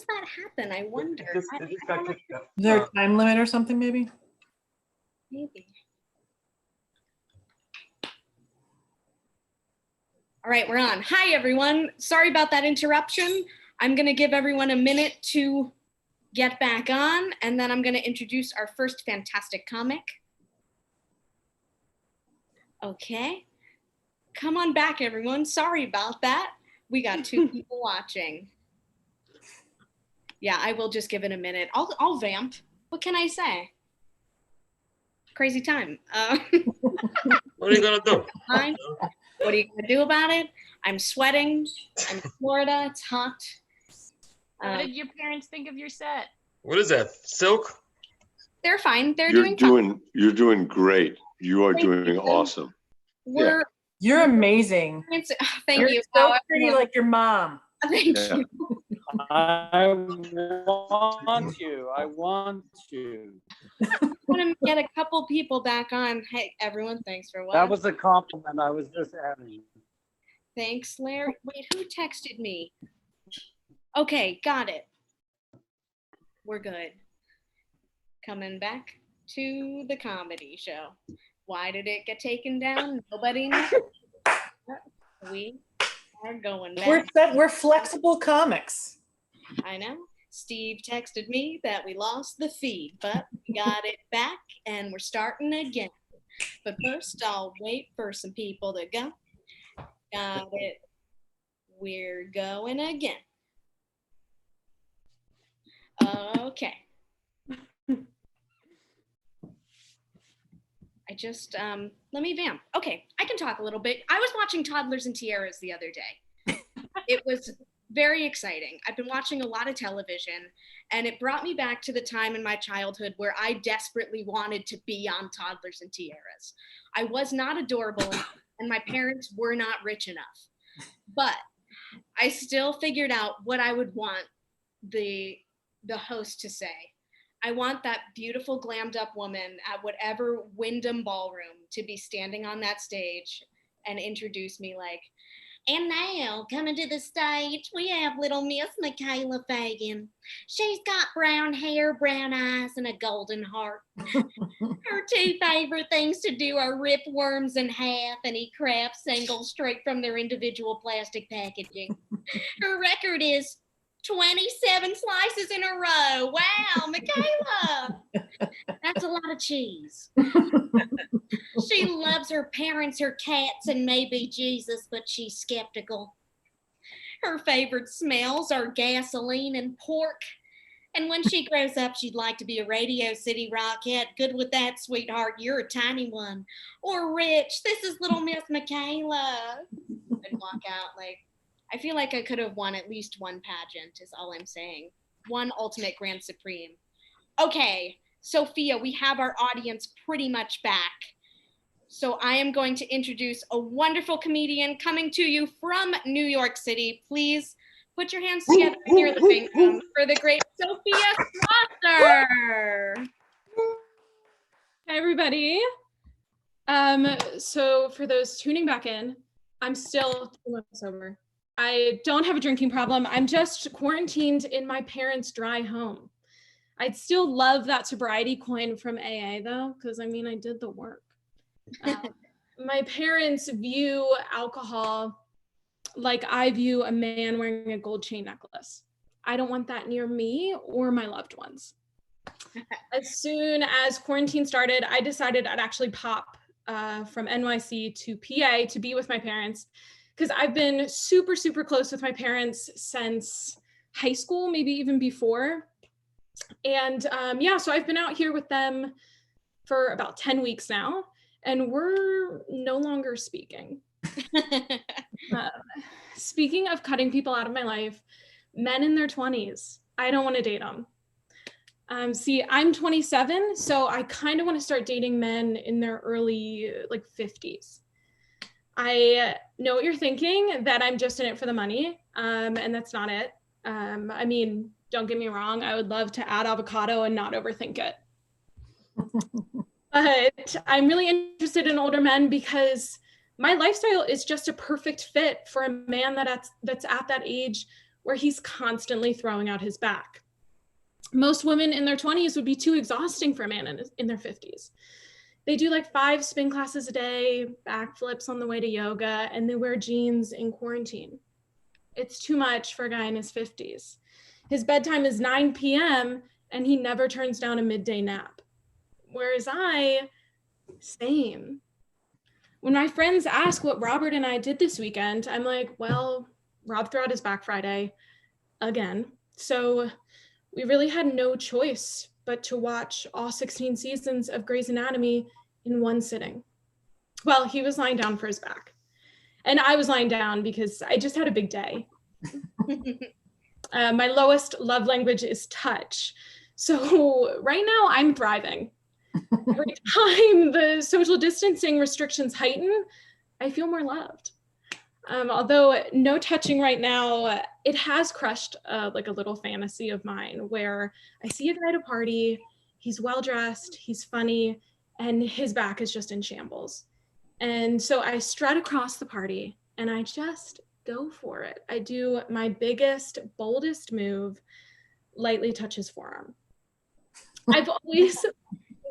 that happen? I wonder. It just got kicked out. Is there a time limit or something, maybe? Maybe. All right, we're on. Hi, everyone. Sorry about that interruption. I'm going to give everyone a minute to get back on, and then I'm going to introduce our first fantastic comic. Okay. Come on back, everyone. Sorry about that. We got 2 people watching. Yeah, I will just give it a minute. I'll vamp. What can I say? Crazy time. What are you gonna do? Fine. What are you gonna do about it? I'm sweating. I'm in Florida. It's hot. What did your parents think of your set? What is that? Silk? They're fine. They're You're doing doing great. You are doing awesome. We're You're amazing. thank You're you. so Wow, pretty, everyone. like your mom. Thank Yeah. you. I want you. I want you. I want to get a couple people back on. Hey, everyone, thanks for watching. That was a compliment. I was just adding. Thanks, Larry. Wait, who texted me? Okay, got it. We're good. Coming back to the comedy show. Why did it get taken down? Nobody knows. We are going back. We're flexible comics. I know. Steve texted me that we lost the feed, but we got it back and we're starting again. But first, I'll wait for some people to go. Got it. We're going again. Okay. I just, let me vamp. Okay, I can talk a little bit. I was watching Toddlers and Tiaras the other day. It was very exciting. I've been watching a lot of television, and it brought me back to the time in my childhood where I desperately wanted to be on Toddlers and Tiaras. I was not adorable, and my parents were not rich enough. But I still figured out what I would want the host to say. I want that beautiful glammed up woman at whatever Wyndham ballroom to be standing on that stage and introduce me like, and now coming to the stage, we have little Miss Michaela Fagan. She's got brown hair, brown eyes, and a golden heart. Her 2 favorite things to do are rip worms in half and eat crab singles straight from their individual plastic packaging. Her record is 27 slices in a row. Wow, Michaela. That's a lot of cheese. She loves her parents, her cats, and maybe Jesus, but she's skeptical. Her favorite smells are gasoline and pork. And when she grows up, she'd like to be a Radio City Rockette. Good with that, sweetheart. You're a tiny one. Or rich. This is little Miss Michaela. And walk out like, I feel like I could have won at least one pageant, is all I'm saying. One ultimate grand supreme. Okay, Sofia, we have our audience pretty much back. So I am going to introduce a wonderful comedian coming to you from New York City. Please put your hands together in your living room for the great Sofia Strasser. Hi, everybody. So for those tuning back in, I'm still 2 months sober. I don't have a drinking problem. I'm just quarantined in my parents' dry home. I'd still love that sobriety coin from AA though, because I mean, I did the work. My parents view alcohol like I view a man wearing a gold chain necklace. I don't want that near me or my loved ones. As soon as quarantine started, I decided I'd actually pop from NYC to PA to be with my parents, because I've been super, super close with my parents since high school, maybe even before. And yeah, so I've been out here with them for about 10 weeks now, and we're no longer speaking. Speaking of cutting people out of my life, men in their 20s, I don't want to date them. See, I'm 27, so I kind of want to start dating men in their early, like 50s. I know what you're thinking, that I'm just in it for the money, and that's not it. I mean, don't get me wrong, I would love to add avocado and not overthink it. But I'm really interested in older men because my lifestyle is just a perfect fit for a man that's at that age where he's constantly throwing out his back. Most women in their 20s would be too exhausting for a man in their 50s. They do like 5 spin classes a day, backflips on the way to yoga, and they wear jeans in quarantine. It's too much for a guy in his 50s. His bedtime is 9 p.m. and he never turns down a midday nap. Whereas same. When my friends ask what Robert and I did this weekend, I'm like, well, Rob threw out his back Friday again. So we really had no choice but to watch all 16 seasons of Grey's Anatomy in one sitting. Well, he was lying down for his back. And I was lying down because I just had a big day. My lowest love language is touch. So right now I'm thriving. Every time the social distancing restrictions heighten, I feel more loved. Although no touching right now, it has crushed like a little fantasy of mine where I see a guy at a party, he's well-dressed, he's funny, and his back is just in shambles. And so I strut across the party and I just go for it. I do my biggest, boldest move, lightly touch his forearm. I've always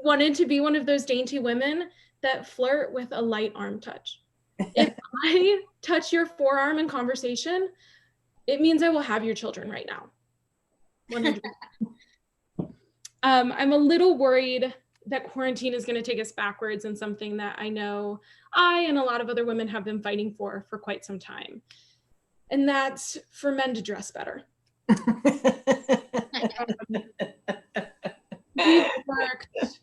wanted to be one of those dainty women that flirt with a light arm touch. If I touch your forearm in conversation, it means I will have your children right now. 100%. I'm a little worried that quarantine is going to take us backwards in something that I know I and a lot of other women have been fighting for quite some time. And that's for men to dress better. We've worked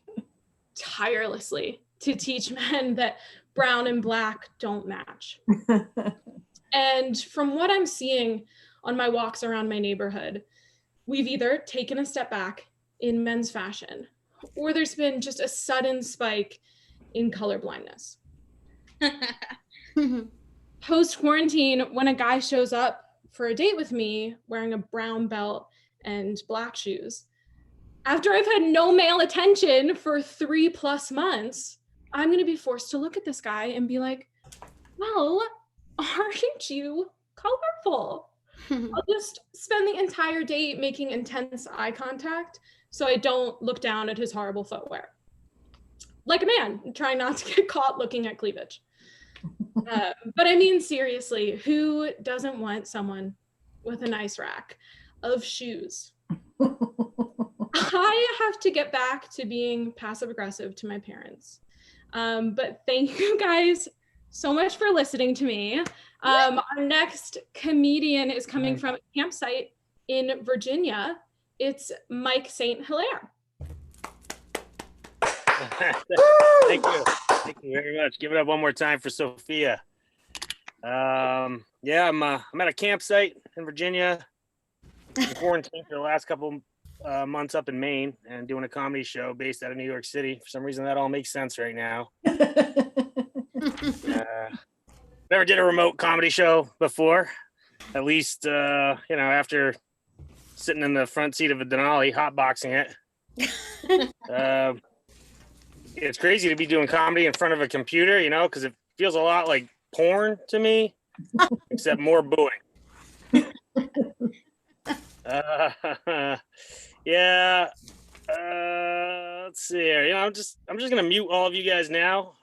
tirelessly to teach men that brown and black don't match. And from what I'm seeing on my walks around my neighborhood, we've either taken a step back in men's fashion, or there's been just a sudden spike in color blindness. Post-quarantine, when a guy shows up for a date with me wearing a brown belt and black shoes, after I've had no male attention for 3+ months, I'm going to be forced to look at this guy and be like, well, aren't you colorful? I'll just spend the entire date making intense eye contact so I don't look down at his horrible footwear. Like a man, trying not to get caught looking at cleavage. But I mean, seriously, who doesn't want someone with a nice rack of shoes? I have to get back to being passive aggressive to my parents. But thank you guys so much for listening to me. Our next comedian is coming from a campsite in Virginia. It's Mike St. Hilaire. Thank you. Thank you very much. Give it up one more time for Sofia. I'm at a campsite in Virginia. In quarantine for the last couple months up in Maine and doing a comedy show based out of New York City. For some reason, that all makes sense right now. Never did a remote comedy show before. At least, after sitting in the front seat of a Denali, hotboxing it. It's crazy to be doing comedy in front of a computer, because it feels a lot like porn to me, except more booing. Let's see here. I'm just gonna mute all of you guys now,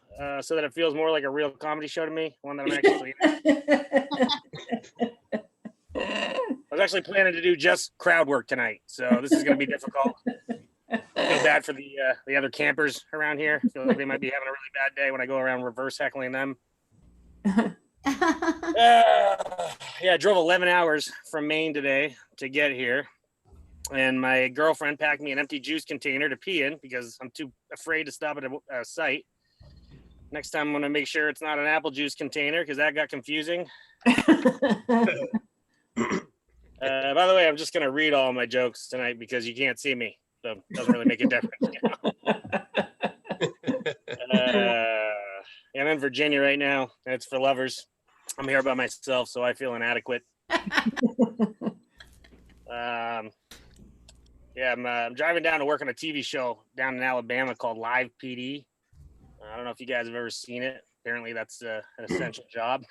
so that it feels more like a real comedy show to me. One that I'm actually. I was actually planning to do just crowd work tonight, so this is gonna be difficult. I feel bad for the other campers around here. I feel like they might be having a really bad day when I go around reverse heckling them. I drove 11 hours from Maine today to get here, and my girlfriend packed me an empty juice container to pee in because I'm too afraid to stop at a site. Next time I'm going to make sure it's not an apple juice container because that got confusing. By the way, I'm just going to read all my jokes tonight because you can't see me, so it doesn't really make a difference. I'm in Virginia right now, and it's for lovers. I'm here by myself, so I feel inadequate. I'm driving down to work on a TV show down in Alabama called Live PD. I don't know if you guys have ever seen it. Apparently, that's an essential job.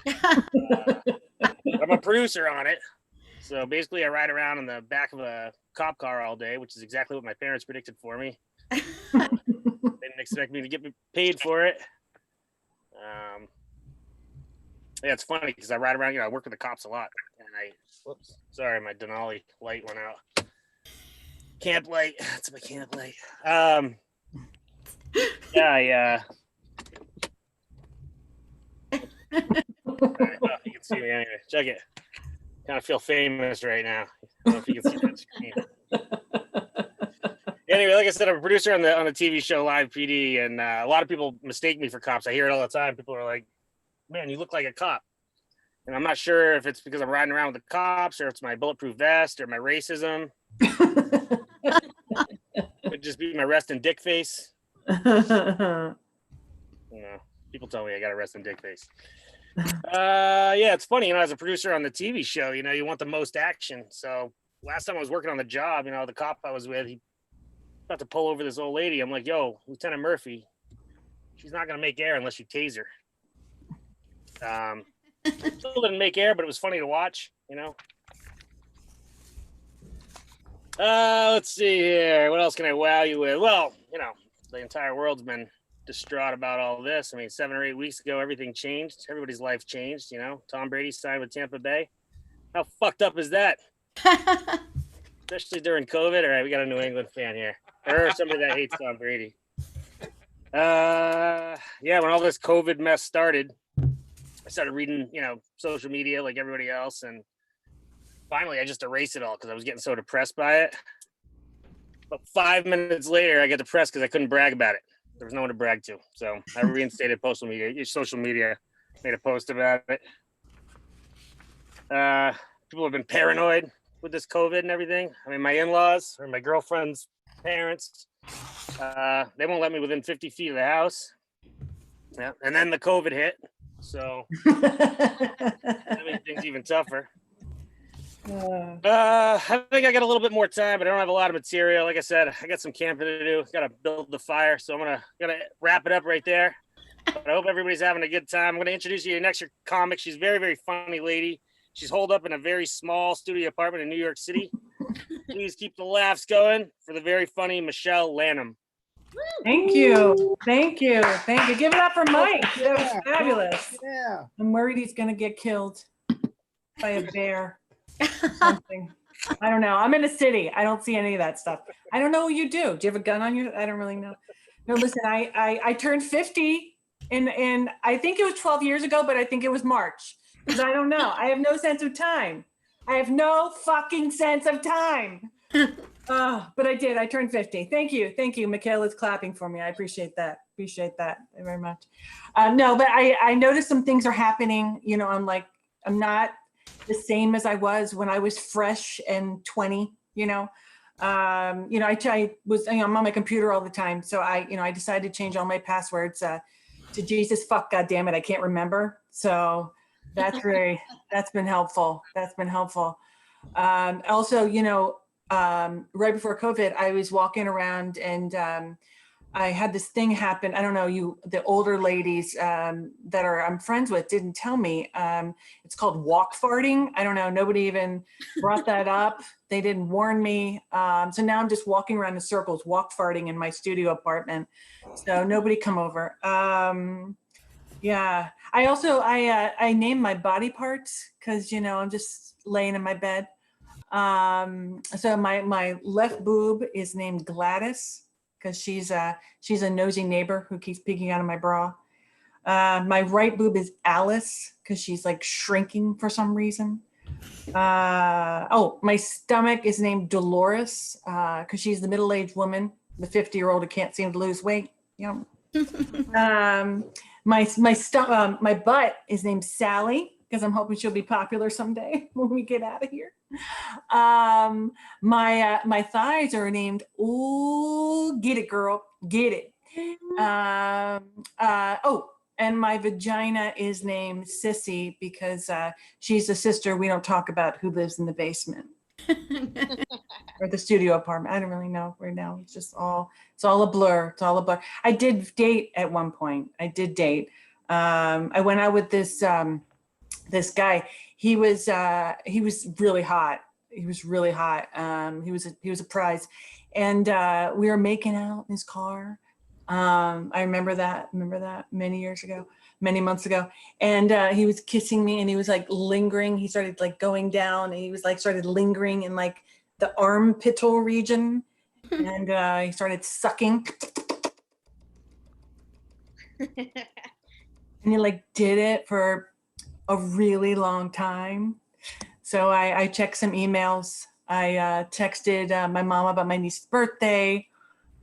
I'm a producer on it. So basically, I ride around in the back of a cop car all day, which is exactly what my parents predicted for me. They didn't expect me to get paid for it. Yeah, it's funny because I ride around. I work with the cops a lot, and whoops, sorry, my Denali light went out. Camp light. That's my camp light. Yeah. Right, well, you can see me anyway. Check it. Kind of feel famous right now. I don't know if you can see that screen. Anyway, like I said, I'm a producer on the TV show Live PD, and a lot of people mistake me for cops. I hear it all the time. People are like, "Man, you look like a cop," and I'm not sure if it's because I'm riding around with the cops, or it's my bulletproof vest, or my racism. Could just be my resting dick face. People tell me I got a resting dick face. Yeah, it's funny, as a producer on the TV show, you want the most action. So last time I was working on the job, the cop I was with, he about to pull over this old lady. I'm like, "Yo, Lieutenant Murphy, she's not gonna make air unless you tase her." Still didn't make air, but it was funny to watch, Let's see here. What else can I wow you with? Well, the entire world's been distraught about all this. I mean, 7 or 8 weeks ago, everything changed. Everybody's life changed, Tom Brady signed with Tampa Bay. How fucked up is that? Especially during COVID. All right, we got a New England fan here. Or somebody that hates Tom Brady. Yeah, when all this COVID mess started, I started reading, social media like everybody else. And finally, I just erased it all because I was getting so depressed by it. But 5 minutes later, I get depressed because I couldn't brag about it. There was no one to brag to. So I reinstated social media, made a post about it. People have been paranoid with this COVID and everything. I mean, my in-laws or my girlfriend's parents, they won't let me within 50 feet of the house. Yeah. And then the COVID hit. So that made things even tougher. I think I got a little bit more time, but I don't have a lot of material. Like I said, I got some camping to do. Got to build the fire, so I'm gonna wrap it up right there. But I hope everybody's having a good time. I'm gonna introduce you to next year comic. She's a very, very funny lady. She's holed up in a very small studio apartment in New York City. Please keep the laughs going for the very funny Michelle Lanham. Thank you. Give it up for Mike. That was fabulous. Yeah. I'm worried he's gonna get killed by a bear. Something. I don't know. I'm in a city. I don't see any of that stuff. I don't know what you do. Do you have a gun on you? I don't really know. No, listen, I turned 50 in I think it was 12 years ago, but I think it was March. Because I don't know. I have no sense of time. I have no fucking sense of time. But I did. I turned 50. Thank you. Michaela's clapping for me. I appreciate that. Very much. No, but I noticed some things are happening. I'm not the same as I was when I was fresh and 20, I'm on my computer all the time. So I decided to change all my passwords to Jesus, fuck, God damn it. I can't remember. So that's been helpful. Also, right before COVID, I was walking around and I had this thing happen. I don't know, the older ladies that I'm friends with didn't tell me. It's called walk farting. I don't know. Nobody even brought that up. They didn't warn me. So now I'm just walking around in circles, walk farting in my studio apartment. So nobody come over. Yeah. I also, I named my body parts because, I'm just laying in my bed. So my left boob is named Gladys, because she's a nosy neighbor who keeps peeking out of my bra. My right boob is Alice, because she's like shrinking for some reason. My stomach is named Dolores, because she's the middle-aged woman, the 50-year-old who can't seem to lose weight. My butt is named Sally, because I'm hoping she'll be popular someday when we get out of here. My thighs are named, ooh, get it, girl, get it. And my vagina is named Sissy because she's the sister we don't talk about who lives in the basement or the studio apartment. I don't really know right now. It's all a blur. I did date at one point. I went out with this this guy, he was really hot. He was really hot. He was a prize. And we were making out in his car. I remember that many months ago. And he was kissing me and he was like lingering. He started like going down and he was like started lingering in like the armpit region. And he started sucking. And he like did it for a really long time. So I checked some emails. I texted my mom about my niece's birthday,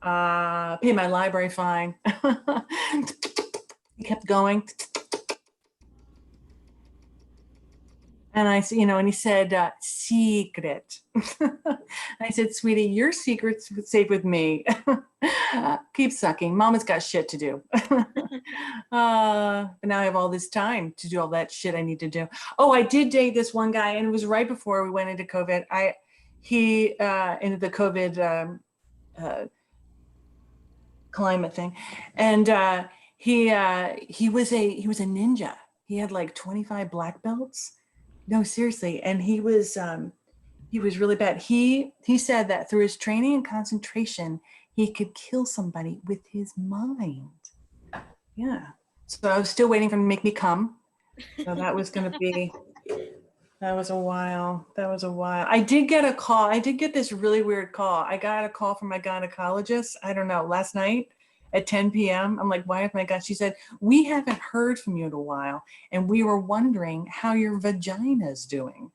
paid my library fine. He kept going. And I said, and he said, secret. I said, sweetie, your secret's safe with me. Keep sucking. Mama's got shit to do. But now I have all this time to do all that shit I need to do. Oh, I did date this one guy, and it was right before we went into COVID. He into the COVID climate thing, and he was a ninja. He had like 25 black belts. No, seriously, and he was really bad. He said that through his training and concentration, he could kill somebody with his mind. Yeah. So I was still waiting for him to make me come. So that was going to be. That was a while. I did get a call. I did get this really weird call. I got a call from my gynecologist. I don't know, last night at 10 p.m. I'm like, why? Oh my God. She said, we haven't heard from you in a while. And we were wondering how your vagina's doing.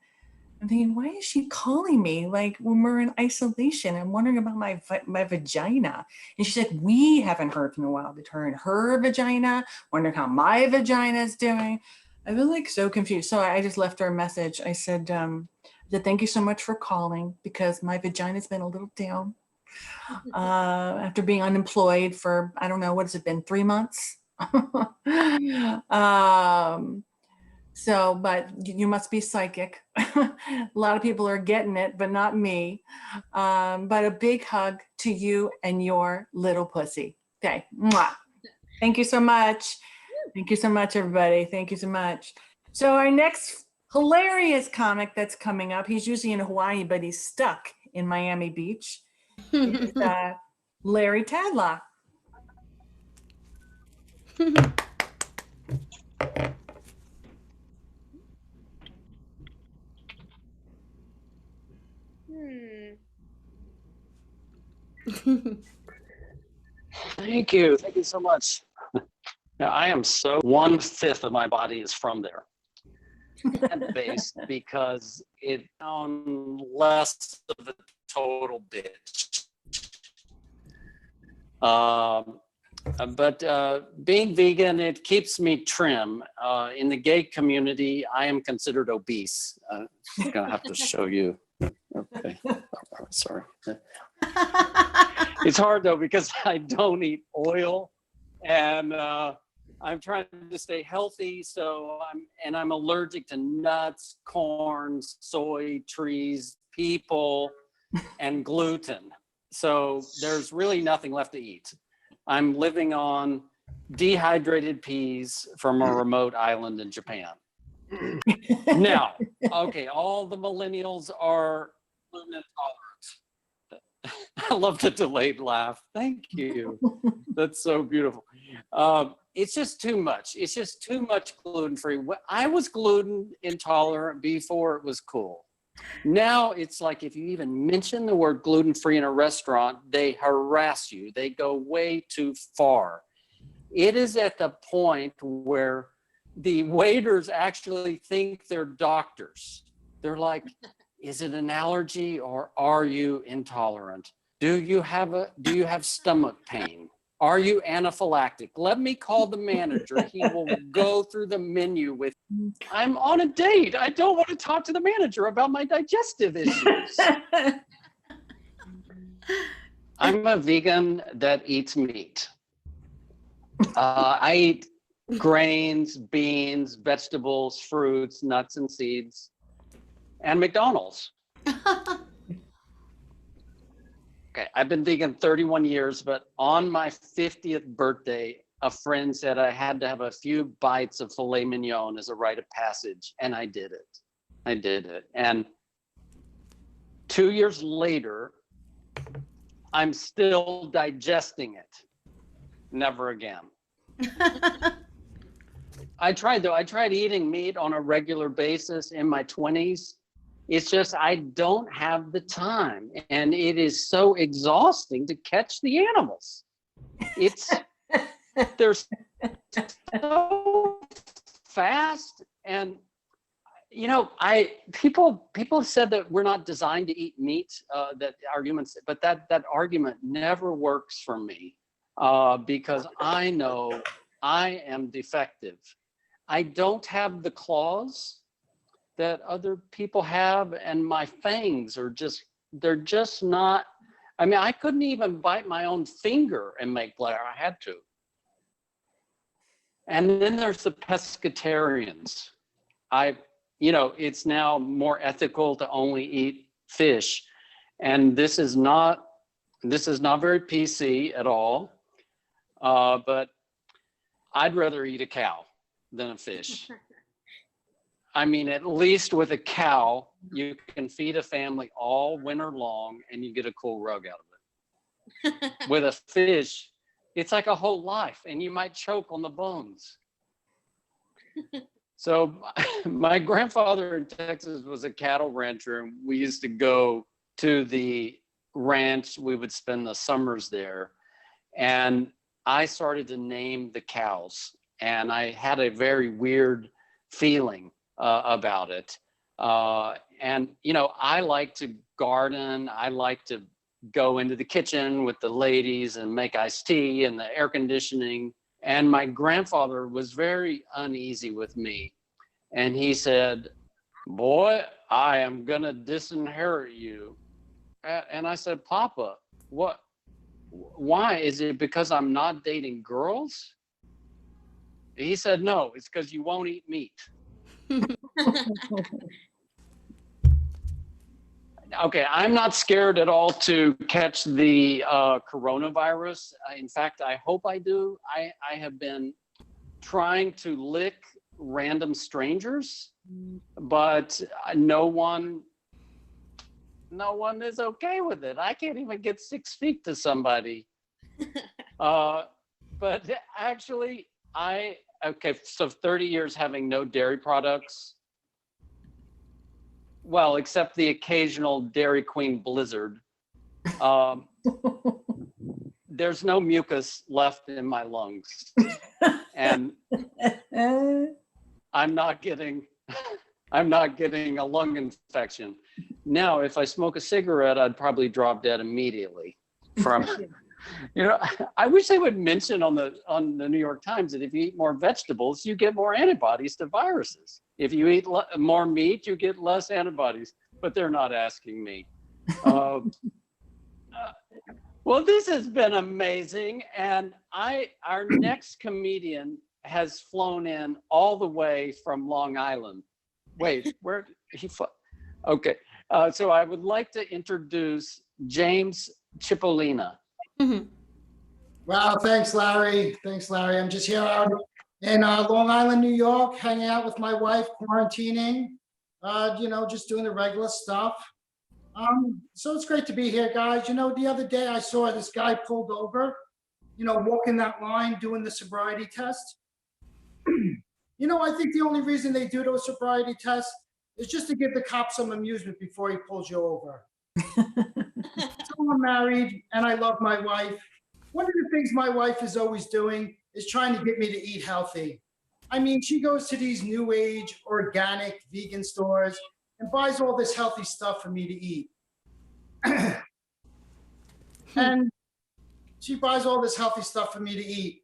I'm thinking, why is she calling me? Like when we're in isolation, I'm wondering about my vagina. And she said, we haven't heard from you in a while. Her vagina, wondering how my vagina is doing. I was like so confused. So I just left her a message. I said, thank you so much for calling because my vagina's been a little down after being unemployed for, I don't know, what has it been, 3 months? But you must be psychic. A lot of people are getting it, but not me. But a big hug to you and your little pussy. Okay. Mwah. Thank you so much. Thank you so much, everybody. Thank you so much. So our next hilarious comic that's coming up, he's usually in Hawaii, but he's stuck in Miami Beach. Is Larry Tadlock. Thank you so much. Now, I am so 1/5 of my body is from there. And based because it sounds less of a total bitch. But being vegan, it keeps me trim. In the gay community, I am considered obese. I'm gonna have to show you. Okay, sorry. It's hard though because I don't eat oil, and I'm trying to stay healthy. So I'm allergic to nuts, corn, soy, trees, people, and gluten. So there's really nothing left to eat. I'm living on dehydrated peas from a remote island in Japan. Now, okay, all the millennials are gluten intolerant. I love the delayed laugh. Thank you. That's so beautiful. It's just too much. It's just too much gluten-free. I was gluten intolerant before it was cool. Now it's like if you even mention the word gluten-free in a restaurant, they harass you. They go way too far. It is at the point where the waiters actually think they're doctors. They're like, is it an allergy or are you intolerant? Do you have stomach pain? Are you anaphylactic? Let me call the manager. He will go through the menu with, I'm on a date. I don't want to talk to the manager about my digestive issues. I'm a vegan that eats meat. I eat grains, beans, vegetables, fruits, nuts, and seeds, and McDonald's. Okay, I've been vegan 31 years, but on my 50th birthday, a friend said I had to have a few bites of filet mignon as a rite of passage, and I did it. And 2 years later, I'm still digesting it. Never again. I tried eating meat on a regular basis in my 20s. It's just I don't have the time, and it is so exhausting to catch the animals. They're so fast, and people said that we're not designed to eat meat, that our humans, but that argument never works for me, because I know I am defective. I don't have the claws that other people have, and my fangs are they're just not. I mean, I couldn't even bite my own finger and make blood. I had to. And then there's the pescatarians. It's now more ethical to only eat fish, and this is not very PC at all. But I'd rather eat a cow than a fish. I mean, at least with a cow, you can feed a family all winter long and you get a cool rug out of it. With a fish, it's like a whole life and you might choke on the bones. So my grandfather in Texas was a cattle rancher, and we used to go to the ranch. We would spend the summers there, and I started to name the cows, and I had a very weird feeling about it. And, I like to garden. I like to go into the kitchen with the ladies and make iced tea and the air conditioning. And my grandfather was very uneasy with me. And he said, "Boy, I am going to disinherit you." And I said, "Papa, what? Why? Is it because I'm not dating girls?" He said, "No, it's because you won't eat meat." Okay, I'm not scared at all to catch the coronavirus. In fact, I hope I do. I have been trying to lick random strangers, but no one is okay with it. I can't even get 6 feet to somebody. But actually, so 30 years having no dairy products. Well, except the occasional Dairy Queen blizzard. There's no mucus left in my lungs. And I'm not getting a lung infection. Now, if I smoke a cigarette, I'd probably drop dead immediately from I wish they would mention on the New York Times that if you eat more vegetables, you get more antibodies to viruses. If you eat more meat, you get less antibodies. But they're not asking me. Well, this has been amazing, and our next comedian has flown in all the way from Long Island. Wait, where he? Okay, so I would like to introduce James Chipolina. Mm-hmm. Wow, thanks, Larry. I'm just here out in Long Island, New York, hanging out with my wife, quarantining, just doing the regular stuff. So it's great to be here, guys. The other day I saw this guy pulled over, walking that line, doing the sobriety test. I think the only reason they do those sobriety tests is just to give the cop some amusement before he pulls you over. So I'm married and I love my wife. One of the things my wife is always doing is trying to get me to eat healthy. I mean, she goes to these new age, organic, vegan stores and buys all this healthy stuff for me to eat. And she buys all this healthy stuff for me to eat.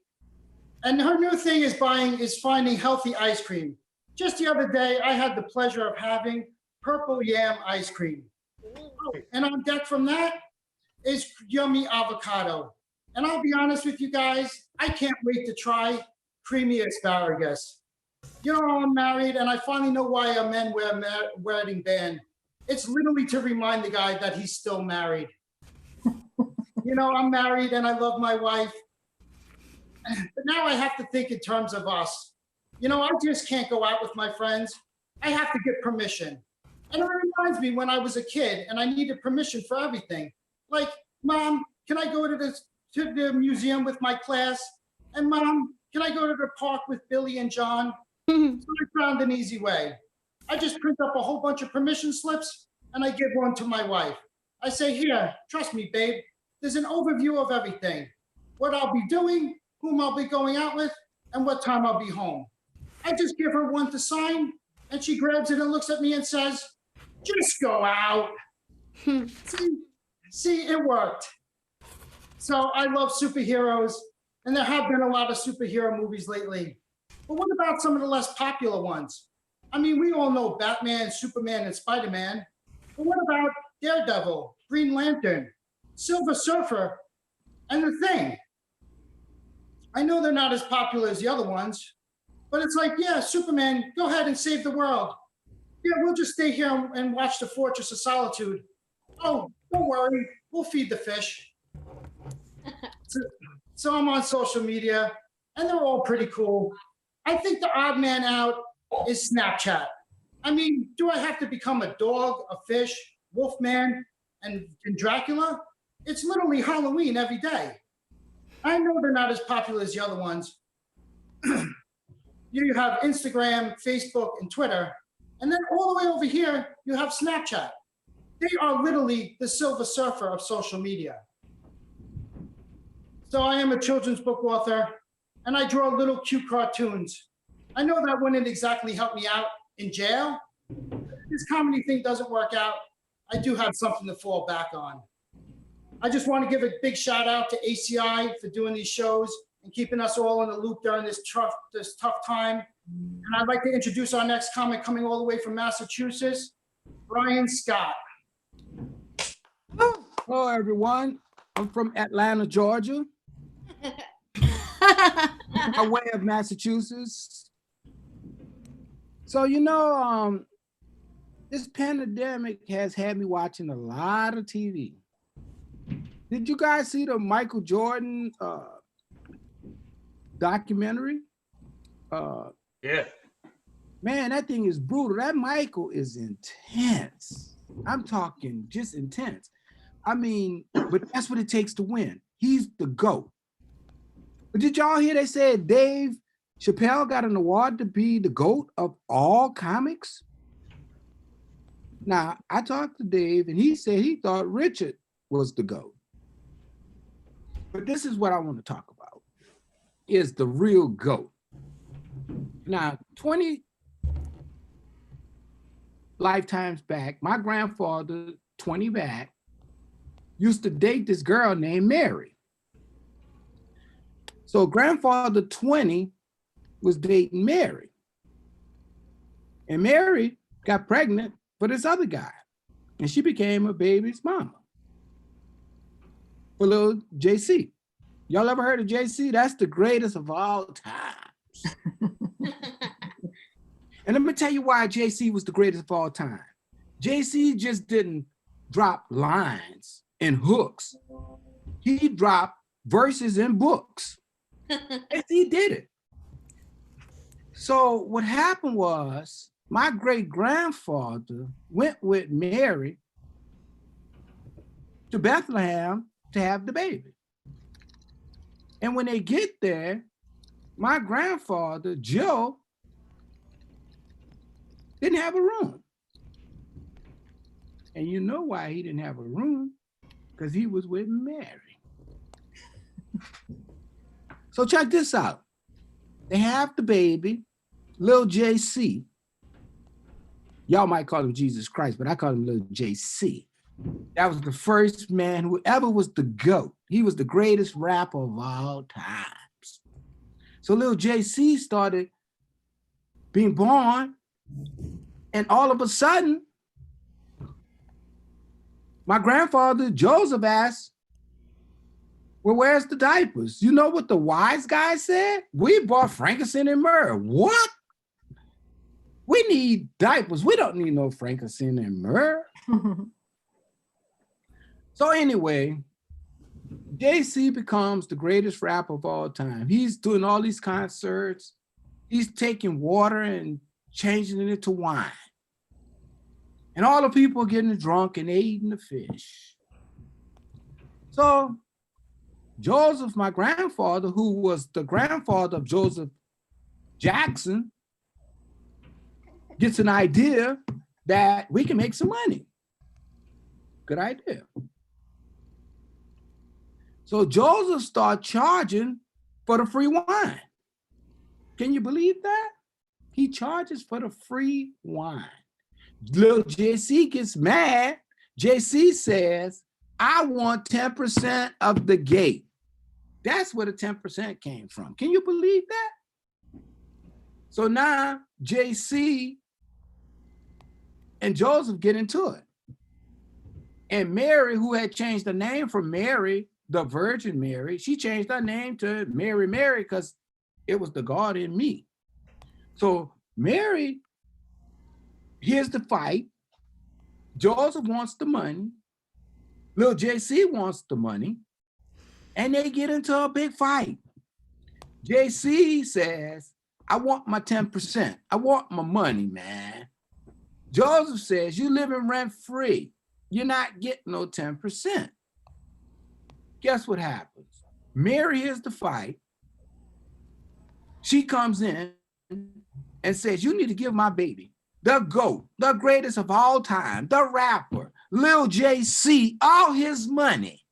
And her new thing is finding healthy ice cream. Just the other day, I had the pleasure of having purple yam ice cream. And on deck from that is yummy avocado. And I'll be honest with you guys, I can't wait to try creamy asparagus. I'm married and I finally know why men wear a wedding band. It's literally to remind the guy that he's still married. I'm married and I love my wife. But now I have to think in terms of us. You know, I just can't go out with my friends. I have to get permission. And it reminds me when I was a kid and I needed permission for everything. Like, Mom, can I go to the museum with my class? And Mom, can I go to the park with Billy and John? So I found an easy way. I just print up a whole bunch of permission slips and I give one to my wife. I say, here, trust me, babe. There's an overview of everything. What I'll be doing, whom I'll be going out with, and what time I'll be home. I just give her one to sign, and she grabs it and looks at me and says, just go out. See, it worked. So I love superheroes, and there have been a lot of superhero movies lately. But what about some of the less popular ones? I mean, we all know Batman, Superman, and Spider-Man. But what about Daredevil, Green Lantern, Silver Surfer, and The Thing? I know they're not as popular as the other ones, but it's like, yeah, Superman, go ahead and save the world. Yeah, we'll just stay here and watch the Fortress of Solitude. Oh, don't worry, we'll feed the fish. So I'm on social media, and they're all pretty cool. I think the odd man out is Snapchat. I mean, do I have to become a dog, a fish, Wolfman, and Dracula? It's literally Halloween every day. I know they're not as popular as the other ones. You have Instagram, Facebook, and Twitter. And then all the way over here, you have Snapchat. They are literally the Silver Surfer of social media. So I am a children's book author, and I draw little cute cartoons. I know that wouldn't exactly help me out in jail. If this comedy thing doesn't work out, I do have something to fall back on. I just want to give a big shout out to ACI for doing these shows and keeping us all in the loop during this tough time. And I'd like to introduce our next comic coming all the way from Massachusetts, Brian Scott. Hello, everyone. I'm from Atlanta, Georgia. By way of Massachusetts. So, you know, this pandemic has had me watching a lot of TV. Did you guys see the Michael Jordan documentary? Yeah. Man, that thing is brutal. That Michael is intense. I'm talking just intense. I mean, but that's what it takes to win. He's the GOAT. But did y'all hear they said Dave Chappelle got an award to be the GOAT of all comics? Now, I talked to Dave and he said he thought Richard was the GOAT. But this is what I want to talk about, is the real GOAT. Now, 20 lifetimes back, my grandfather, 20 back, used to date this girl named Mary. So grandfather 20 was dating Mary. And Mary got pregnant for this other guy. And she became a baby's mama for little JC. Y'all ever heard of JC? That's the greatest of all times. And let me tell you why JC was the greatest of all time. JC just didn't drop lines and hooks. He dropped verses and books. He did it. So what happened was my great grandfather went with Mary to Bethlehem to have the baby. And when they get there, my grandfather, Joe, didn't have a room. And you know why he didn't have a room? Because he was with Mary. So check this out. They have the baby, little JC. Y'all might call him Jesus Christ, but I call him little JC. That was the first man who ever was the GOAT. He was the greatest rapper of all times. So little JC started being born, and all of a sudden, my grandfather, Joseph, asked, well, where's the diapers? You know what the wise guy said? We bought frankincense and myrrh. What? We need diapers. We don't need no frankincense and myrrh. So anyway, JC becomes the greatest rapper of all time. He's doing all these concerts. He's taking water and changing it into wine. And all the people are getting drunk and they eating the fish. So Joseph, my grandfather, who was the grandfather of Joseph Jackson, gets an idea that we can make some money. Good idea. So Joseph started charging for the free wine. Can you believe that? He charges for the free wine. Little JC gets mad. JC says, I want 10% of the gate. That's where the 10% came from. Can you believe that? So now JC and Joseph get into it. And Mary, who had changed the name from Mary, the Virgin Mary, she changed her name to Mary because it was the God in me. So Mary, here's the fight. Joseph wants the money. Little JC wants the money. And they get into a big fight. JC says, I want my 10%. I want my money, man. Joseph says, you living rent free. You're not getting no 10%. Guess what happens? Mary hears the fight. She comes in and says, you need to give my baby, the GOAT, the greatest of all time, the rapper, Lil JC, all his money.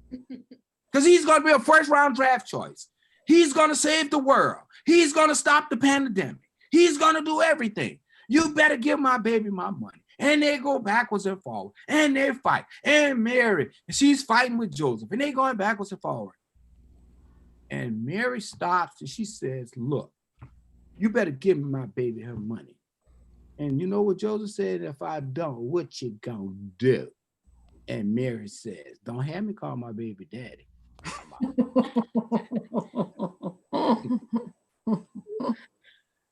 Because he's going to be a first round draft choice. He's going to save the world. He's going to stop the pandemic. He's going to do everything. You better give my baby my money. And they go backwards and forward. And they fight. And Mary, she's fighting with Joseph. And they going backwards and forward. And Mary stops and she says, look, you better give me my baby her money. And you know what Joseph said? If I don't, what you gonna do? And Mary says, don't have me call my baby daddy.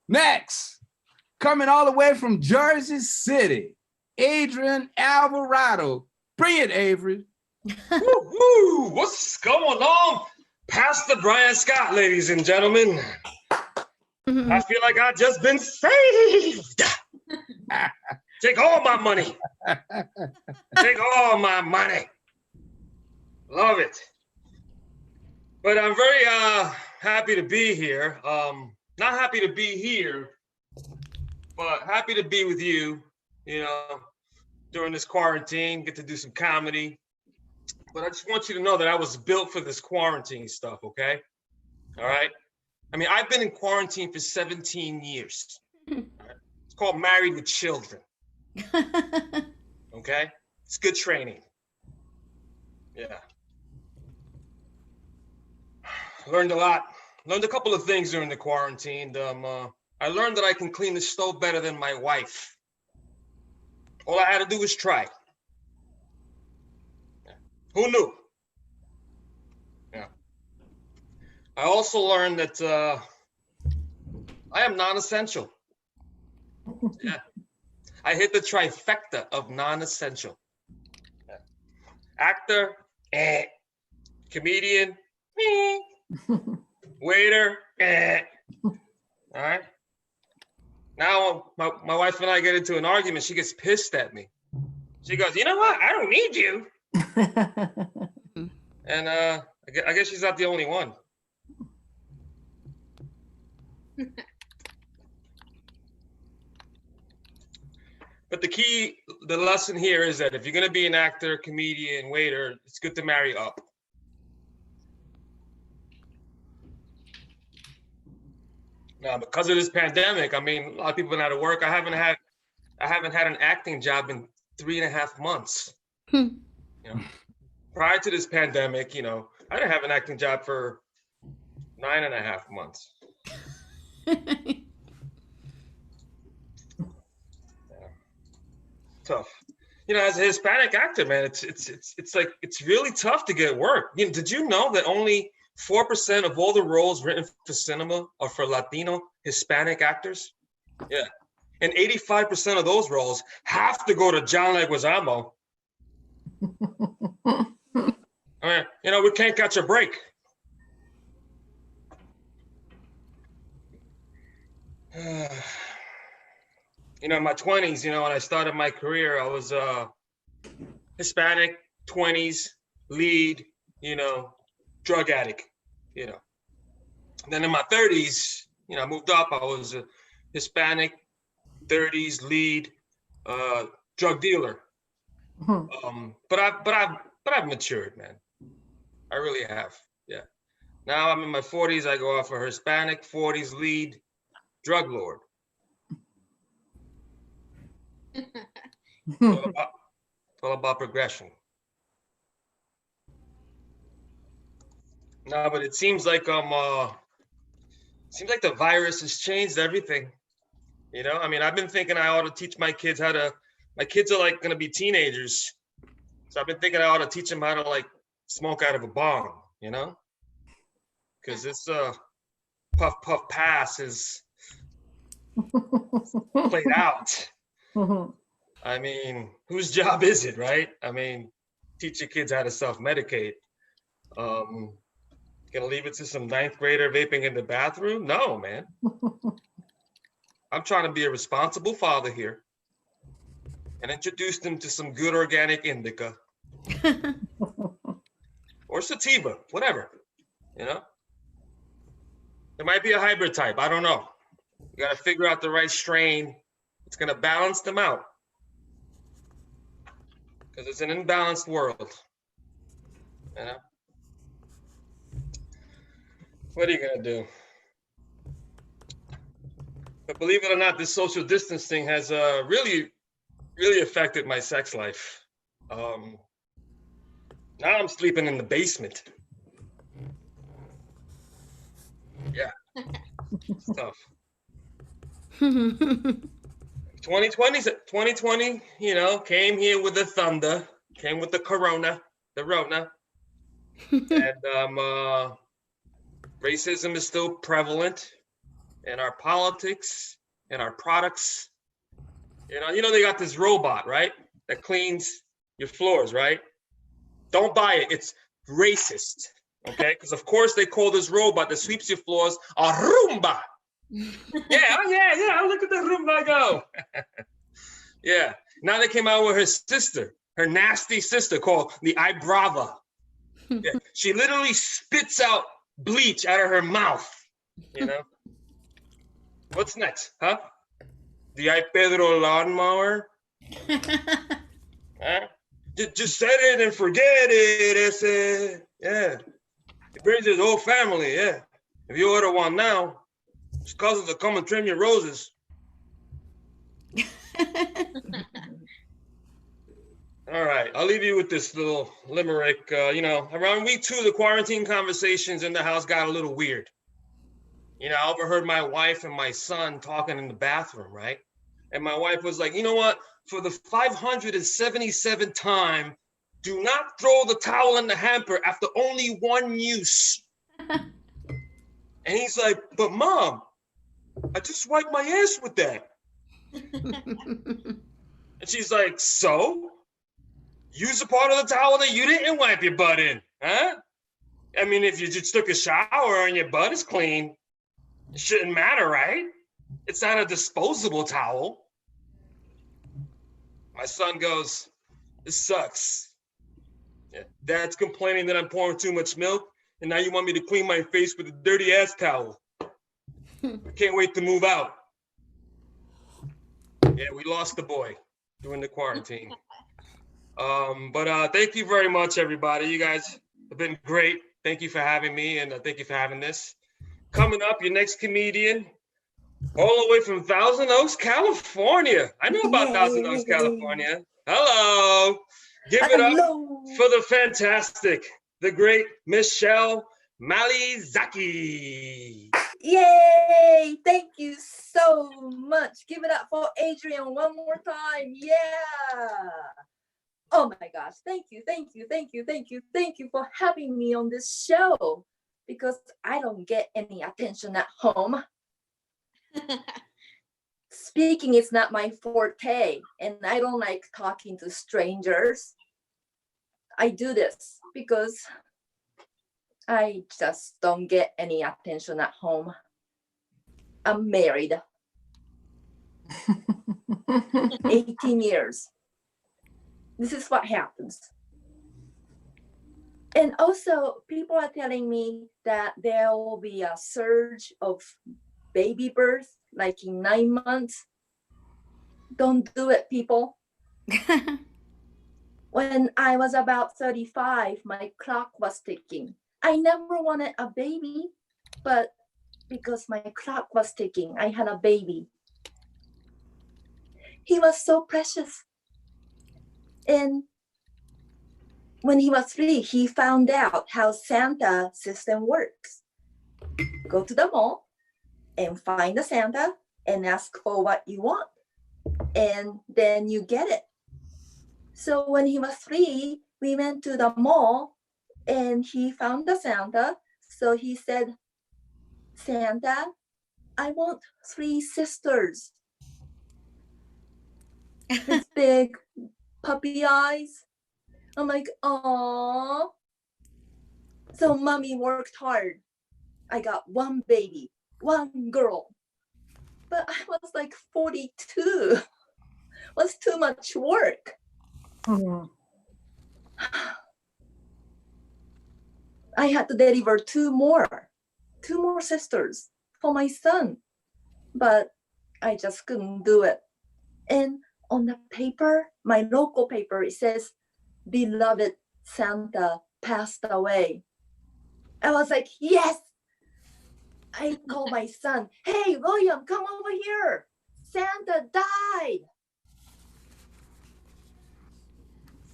Next, coming all the way from Jersey City, Adrienne Avery. Bring it, Avery. Woo-hoo! What's going on? Pastor Brian Scott, ladies and gentlemen. I feel like I've just been saved. Take all my money. Take all my money. Love it. But I'm very happy to be here. Not happy to be here, but happy to be with you, you know, during this quarantine, get to do some comedy. But I just want you to know that I was built for this quarantine stuff, okay? All right? I mean, I've been in quarantine for 17 years. Right? It's called Married with Children. Okay? It's good training. Yeah. Learned a lot. Learned a couple of things during the quarantine. I learned that I can clean the stove better than my wife. All I had to do was try. Yeah. Who knew? Yeah. I also learned that I am non-essential. Yeah. I hit the trifecta of non-essential. Yeah. Actor, comedian, waiter, all right. Now my wife and I get into an argument. She gets pissed at me. She goes, you know what? I don't need you. And I guess she's not the only one. But the lesson here is that if you're going to be an actor, comedian, waiter, it's good to marry up. Now, because of this pandemic, I mean, a lot of people have been out of work. I haven't had an acting job in 3.5 months. You know, prior to this pandemic, you know, I didn't have an acting job for 9.5 months. Tough. You know, as a Hispanic actor, man, it's like it's really tough to get work. You know, did you know that only 4% of all the roles written for cinema are for Latino Hispanic actors? Yeah. And 85% of those roles have to go to John Leguizamo. I mean, you know, we can't catch a break. You know, in my 20s, you know, when I started my career, I was Hispanic, 20s, lead, you know, drug addict, you know. Then in my 30s, you know, I moved up. I was a Hispanic, 30s, lead, drug dealer. But I've matured, man. I really have. Yeah. Now I'm in my 40s. I go off for Hispanic, 40s, lead, drug lord. It's all about progression. No, but it seems like the virus has changed everything. You know, I mean, I've been thinking I ought to teach my kids my kids are like gonna be teenagers. So I've been thinking I ought to teach them how to like smoke out of a bong, you know? Because this puff puff pass is played out. I mean, whose job is it, right? I mean, teach your kids how to self-medicate. Gonna leave it to some 9th grader vaping in the bathroom? No, man. I'm trying to be a responsible father here and introduce them to some good organic indica or sativa, whatever, you know? There might be a hybrid type, I don't know. You gotta figure out the right strain. It's gonna balance them out because it's an imbalanced world, you know? What are you gonna do? But believe it or not, this social distancing has really affected my sex life. Now I'm sleeping in the basement. Yeah, it's tough. 2020, you know, came here with the thunder, came with the Rona. And racism is still prevalent in our politics, in our products. You know, they got this robot, right? That cleans your floors, right? Don't buy it, it's racist, okay? Because of course they call this robot that sweeps your floors a Roomba. Yeah, look at the Roomba go. Yeah, now they came out with her sister, her nasty sister called the Ibrava. Yeah. She literally spits out bleach out of her mouth, you know? What's next, huh? The iPedro lawnmower? Huh? Just set it and forget it. It's yeah. It brings his whole family, yeah. If you order one now, just cousins will come and trim your roses. All right, I'll leave you with this little limerick. You know, around week 2, the quarantine conversations in the house got a little weird. You know, I overheard my wife and my son talking in the bathroom, right? And my wife was like, you know what? For the 577th time, do not throw the towel in the hamper after only one use. And he's like, but Mom, I just wiped my ass with that. And she's like, so? Use a part of the towel that you didn't wipe your butt in, huh? I mean, if you just took a shower and your butt is clean, it shouldn't matter, right? It's not a disposable towel. My son goes, this sucks. Yeah. Dad's complaining that I'm pouring too much milk, and now you want me to clean my face with a dirty ass towel. I can't wait to move out. Yeah, we lost the boy during the quarantine. But thank you very much, everybody. You guys have been great. Thank you for having me, and thank you for having this. Coming up, your next comedian, all the way from Thousand Oaks, California. I know about Thousand Oaks, California. Hello. Give it up for the fantastic, the great Michelle Malizaki. Yay! Thank you so much. Give it up for Adrienne one more time. Yeah. Oh my gosh. Thank you for having me on this show, because I don't get any attention at home. Speaking is not my forte, and I don't like talking to strangers. I do this because I just don't get any attention at home. I'm married. 18 years. This is what happens. And also, people are telling me that there will be a surge of baby birth, like in 9 months. Don't do it, people. When I was about 35, my clock was ticking. I never wanted a baby, but because my clock was ticking, I had a baby. He was so precious. And when he was 3, he found out how Santa system works. Go to the mall and find a Santa and ask for what you want. And then you get it. So when he was 3, we went to the mall and he found the Santa. So he said, Santa, I want 3 sisters. His big puppy eyes. I'm like, oh. So mommy worked hard. I got 1 baby, 1 girl. But I was like 42. It was too much work. Mhm. I had to deliver 2 more sisters for my son. But I just couldn't do it. And on the paper, my local paper, it says, beloved Santa passed away. I was like, yes. I called my son, hey, William, come over here. Santa died.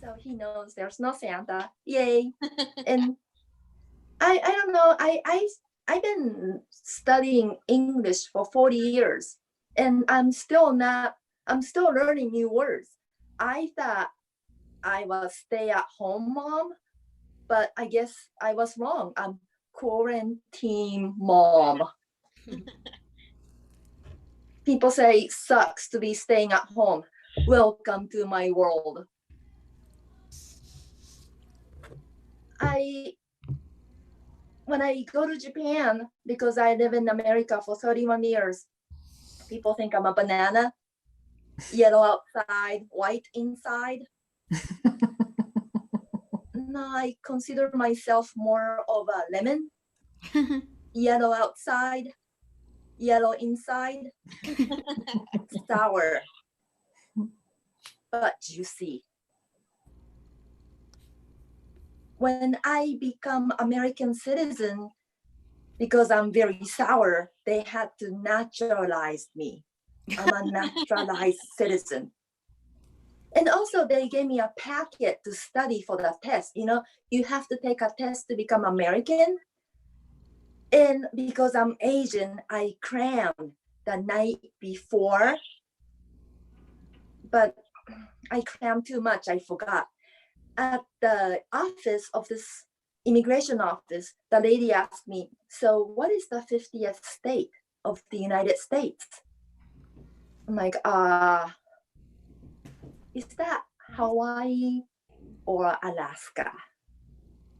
So he knows there's no Santa. Yay. And I don't know, I've been studying English for 40 years and I'm still learning new words. I thought I was stay-at-home mom, but I guess I was wrong. I'm quarantine mom. People say it sucks to be staying at home. Welcome to my world. When I go to Japan, because I live in America for 31 years, people think I'm a banana, yellow outside, white inside. No, I consider myself more of a lemon, yellow outside, yellow inside, sour, but juicy. When I become American citizen, because I'm very sour, they had to naturalize me. I'm a naturalized citizen. And also they gave me a packet to study for the test. You know, you have to take a test to become American. And because I'm Asian, I crammed the night before, but I crammed too much, I forgot. At the office of this immigration office, the lady asked me, so what is the 50th state of the United States? I'm like, is that Hawaii or Alaska?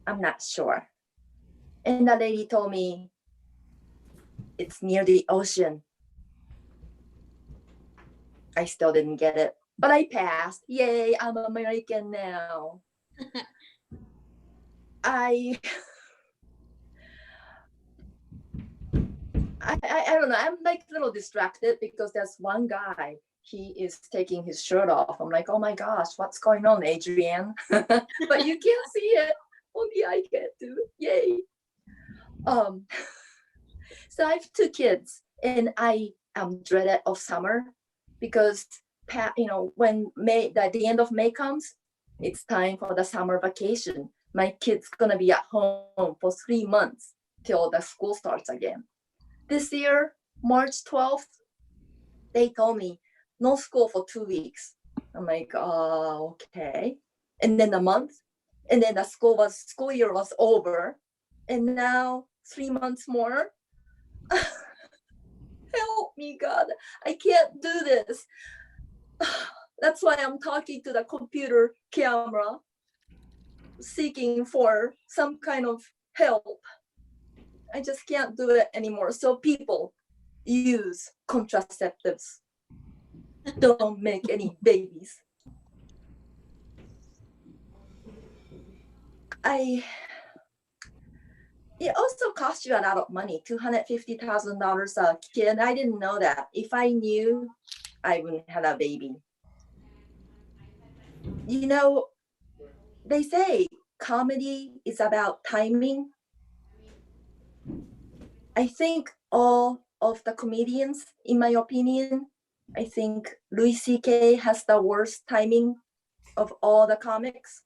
I'm not sure. And the lady told me, it's near the ocean. I still didn't get it, but I passed. Yay, I'm American now. I don't know. I'm like a little distracted because there's one guy. He is taking his shirt off. I'm like, oh my gosh, what's going on, Adrienne? But you can't see it. Only I get to. Yay. So I have 2 kids, and I am dreaded of summer because when the end of May comes, it's time for the summer vacation. My kid's gonna be at home for 3 months till the school starts again. This year, March 12th, they told me no school for 2 weeks. I'm like, oh, okay. And then a month, and then the school year was over, and now 3 months more. Help me, God. I can't do this. That's why I'm talking to the computer camera. seeking for some kind of help. I just can't do it anymore. So people, use contraceptives. Don't make any babies. It also costs you a lot of money, $250,000 a kid. I didn't know that. If I knew, I wouldn't have a baby. You know, they say comedy is about timing. I think all of the comedians, in my opinion, I think Louis C.K. has the worst timing of all the comics.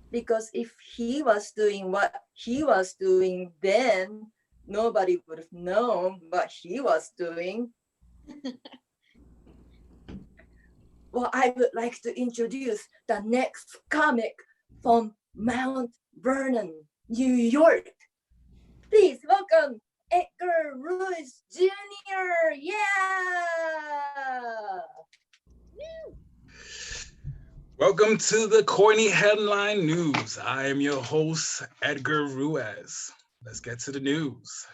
Because if he was doing what he was doing then, nobody would have known what he was doing. Well, I would like to introduce the next comic from Mount Vernon, New York. Please welcome Edgar Ruez Jr. Yeah! Welcome to the Corny Headline News. I am your host, Edgar Ruez. Let's get to the news.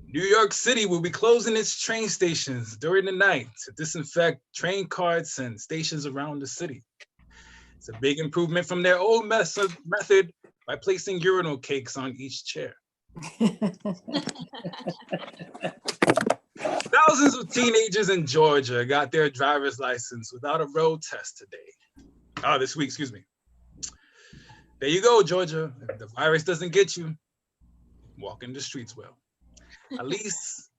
New York City will be closing its train stations during the night to disinfect train carts and stations around the city. It's a big improvement from their old method by placing urinal cakes on each chair. Thousands of teenagers in Georgia got their driver's license without a road test today. This week, excuse me. There you go, Georgia. If the virus doesn't get you, walk in the streets well. At least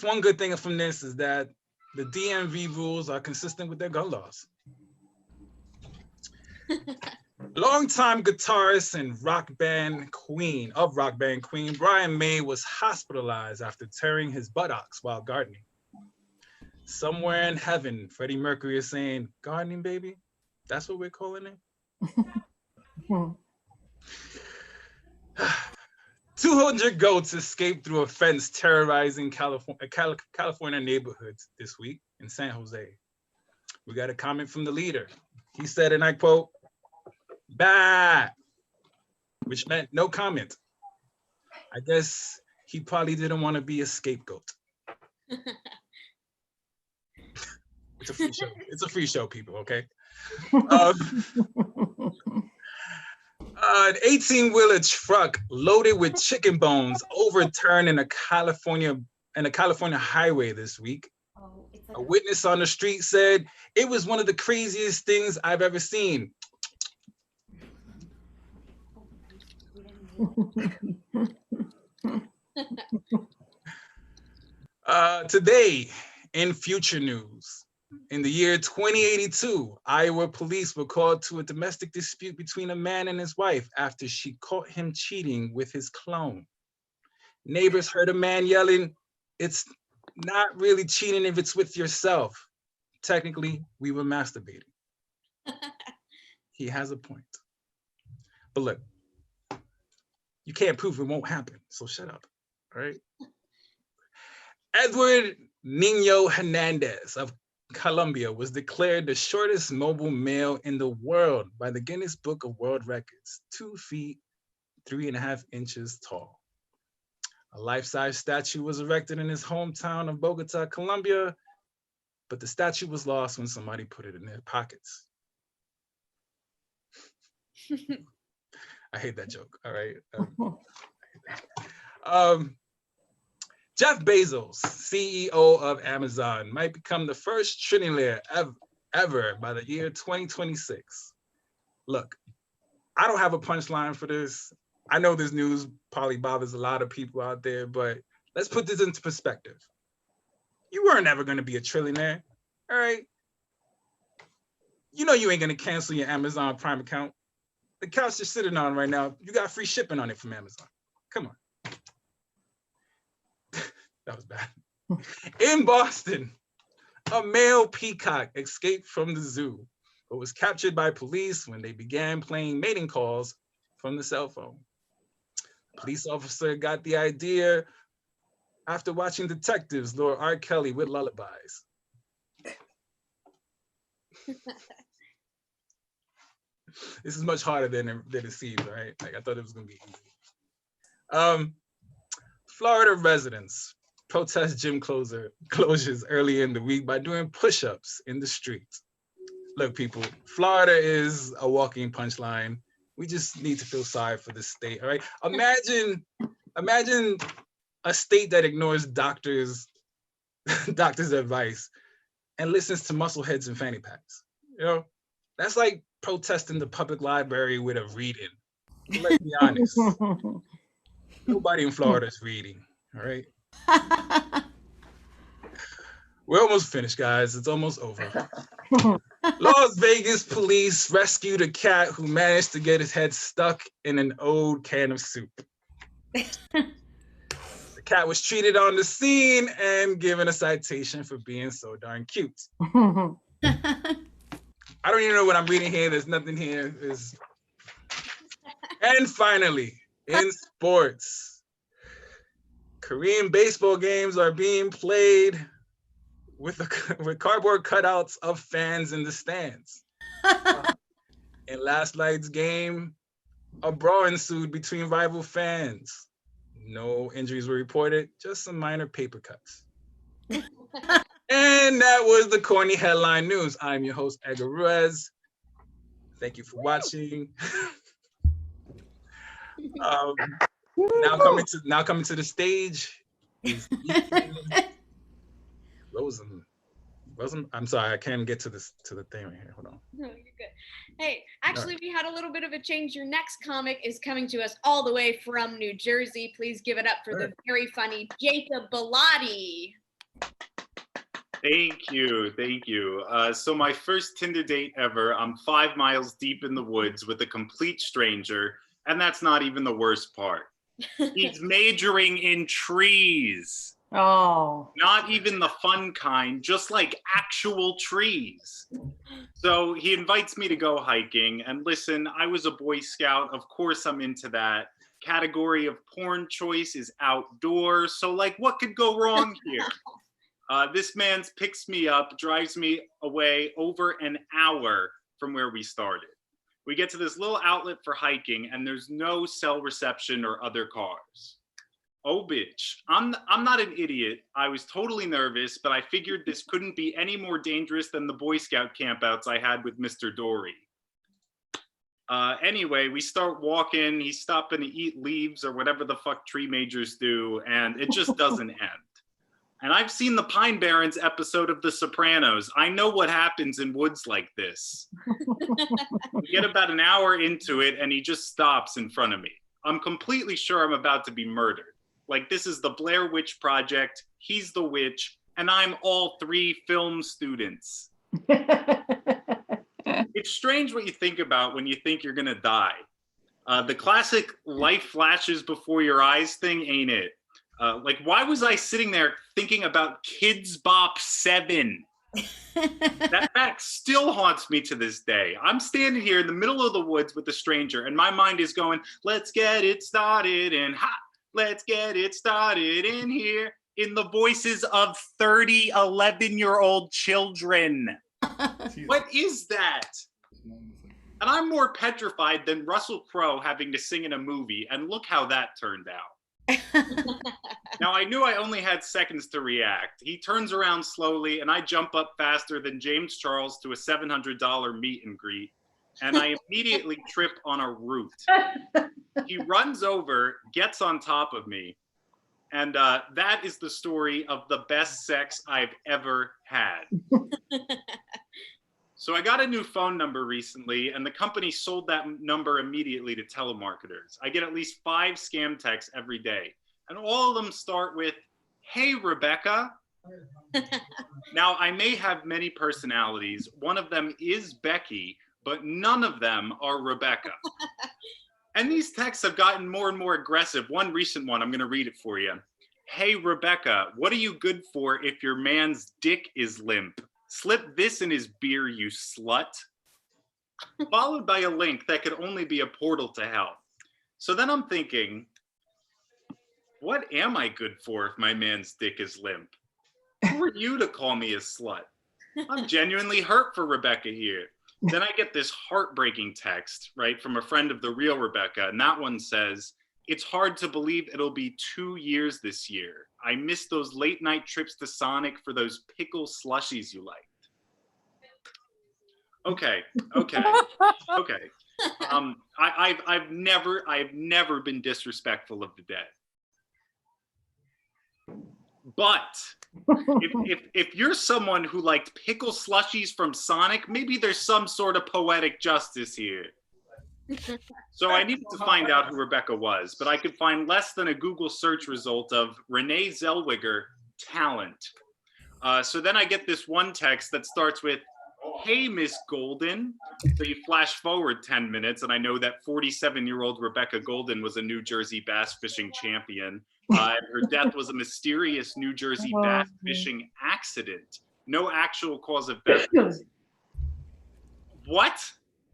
one good thing from this is that the DMV rules are consistent with their gun laws. Longtime guitarist and rock band queen, Brian May was hospitalized after tearing his buttocks while gardening. Somewhere in heaven, Freddie Mercury is saying, "Gardening, baby? That's what we're calling it." 200 goats escaped through a fence terrorizing California neighborhoods this week in San Jose. We got a comment from the leader. He said, and I quote, "Bah," which meant no comment. I guess he probably didn't want to be a scapegoat. It's a free show. It's a free show, people, okay? An 18-wheeler truck loaded with chicken bones overturned in a California highway this week. A witness on the street said, "It was one of the craziest things I've ever seen." Today, in future news, in the year 2082, Iowa police were called to a domestic dispute between a man and his wife after she caught him cheating with his clone. Neighbors heard a man yelling, "It's not really cheating if it's with yourself. Technically, we were masturbating." He has a point. But look, you can't prove it won't happen, so shut up, all right? Edward Nino Hernandez of Colombia was declared the shortest mobile male in the world by the Guinness Book of World Records, 2 feet, 3.5 inches tall. A life-size statue was erected in his hometown of Bogota, Colombia, but the statue was lost when somebody put it in their pockets. I hate that joke, all right? Jeff Bezos, CEO of Amazon, might become the first trillionaire ever by the year 2026. Look, I don't have a punchline for this. I know this news probably bothers a lot of people out there, but let's put this into perspective. You weren't ever going to be a trillionaire, all right? You know you ain't going to cancel your Amazon Prime account. The couch you're sitting on right now, you got free shipping on it from Amazon. Come on. That was bad. In Boston, a male peacock escaped from the zoo, but was captured by police when they began playing mating calls from the cell phone. A police officer got the idea after watching detectives lure R. Kelly with lullabies. This is much harder than it seems, right? Like I thought it was gonna be easy. Florida residents protest gym closures early in the week by doing push-ups in the streets. Look, people, Florida is a walking punchline. We just need to feel sorry for the state, all right? Imagine a state that ignores doctors' advice and listens to muscleheads and fanny packs. You know, that's like protesting the public library with a reading. Let's be honest. Nobody in Florida is reading, all right? We're almost finished, guys. It's almost over. Las Vegas police rescued a cat who managed to get his head stuck in an old can of soup. The cat was treated on the scene and given a citation for being so darn cute. I don't even know what I'm reading here. There's nothing here. And finally, in sports, Korean baseball games are being played with cardboard cutouts of fans in the stands. In last night's game, a brawl ensued between rival fans. No injuries were reported, just some minor paper cuts. And that was the corny headline news. I'm your host, Edgar Ruez. Thank you for watching. Now coming to the stage is Rosen. I'm sorry, I can't get to the thing right here. Hold on. No, you're good. Hey, actually, we had a little bit of a change. Your next comic is coming to us all the way from New Jersey. Please give it up for the very funny Jacob Bellotti. Thank you. So my first Tinder date ever, I'm 5 miles deep in the woods with a complete stranger, and that's not even the worst part. He's majoring in trees. Oh. Not even the fun kind, just like actual trees. So he invites me to go hiking, and listen, I was a Boy Scout. Of course I'm into that. Category of porn choice is outdoor. So like, what could go wrong here? This man picks me up, drives me away over an hour from where we started. We get to this little outlet for hiking, and there's no cell reception or other cars. Oh, bitch. I'm not an idiot. I was totally nervous, but I figured this couldn't be any more dangerous than the Boy Scout campouts I had with Mr. Dory. Anyway, we start walking. He's stopping to eat leaves or whatever the fuck tree majors do, and it just doesn't end. And I've seen the Pine Barrens episode of The Sopranos. I know what happens in woods like this. We get about an hour into it, and he just stops in front of me. I'm completely sure I'm about to be murdered. Like, this is the Blair Witch Project, he's the witch, and I'm all 3 film students. It's strange what you think about when you think you're gonna die. The classic life flashes before your eyes thing ain't it. Like, why was I sitting there thinking about Kids Bop 7? That fact still haunts me to this day. I'm standing here in the middle of the woods with a stranger, and my mind is going, let's get it started, and let's get it started in here, in the voices of 30 11-year-old children. What is that? And I'm more petrified than Russell Crowe having to sing in a movie, and look how that turned out. Now, I knew I only had seconds to react. He turns around slowly, and I jump up faster than James Charles to a $700 meet and greet, and I immediately trip on a root. He runs over, gets on top of me, and that is the story of the best sex I've ever had. So I got a new phone number recently, and the company sold that number immediately to telemarketers. I get at least 5 scam texts every day, and all of them start with, "Hey, Rebecca." Now, I may have many personalities. One of them is Becky, but none of them are Rebecca. And these texts have gotten more and more aggressive. One recent one, I'm going to read it for you. "Hey, Rebecca, what are you good for if your man's dick is limp? Slip this in his beer, you slut." Followed by a link that could only be a portal to hell. So then I'm thinking, what am I good for if my man's dick is limp? Who are you to call me a slut? I'm genuinely hurt for Rebecca here. Then I get this heartbreaking text, right, from a friend of the real Rebecca. And that one says, it's hard to believe it'll be 2 years this year. I miss those late night trips to Sonic for those pickle slushies you liked. Okay. I've never been disrespectful of the dead. But if you're someone who liked pickle slushies from Sonic, maybe there's some sort of poetic justice here. So I needed to find out who Rebecca was, but I could find less than a Google search result of Renee Zellweger talent. So then I get this one text that starts with, hey, Miss Golden. So you flash forward 10 minutes, and I know that 47-year-old Rebecca Golden was a New Jersey bass fishing champion. Her death was a mysterious New Jersey bass fishing accident. No actual cause of death. What?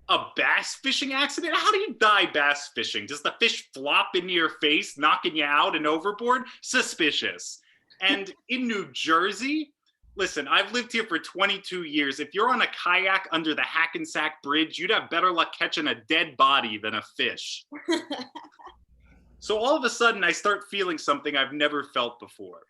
A bass fishing accident? How do you die bass fishing? Does the fish flop into your face, knocking you out and overboard? Suspicious. And in New Jersey, listen, I've lived here for 22 years. If you're on a kayak under the Hackensack Bridge, you'd have better luck catching a dead body than a fish. So all of a sudden, I start feeling something I've never felt before,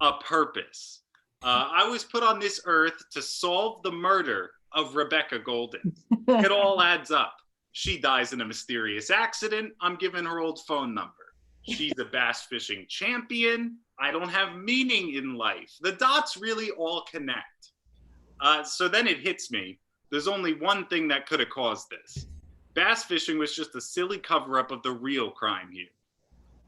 a purpose. I was put on this earth to solve the murder of Rebecca Golden. It all adds up. She dies in a mysterious accident. I'm giving her old phone number. She's a bass fishing champion. I don't have meaning in life. The dots really all connect. So then it hits me. There's only one thing that could have caused this. Bass fishing was just a silly cover-up of the real crime here.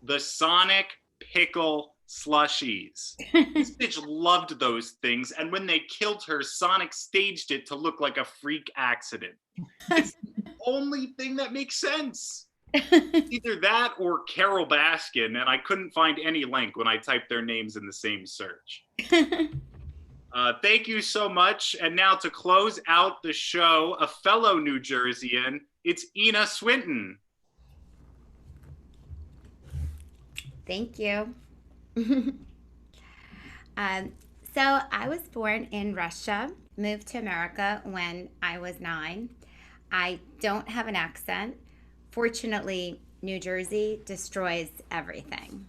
The Sonic pickle slushies. This bitch loved those things, and when they killed her, Sonic staged it to look like a freak accident. It's the only thing that makes sense. Either that or Carol Baskin, and I couldn't find any link when I typed their names in the same search. Thank you so much. And now to close out the show, a fellow New Jerseyan, it's Ina Swinton. Thank you. So I was born in Russia, moved to America when I was 9. I don't have an accent. Fortunately, New Jersey destroys everything.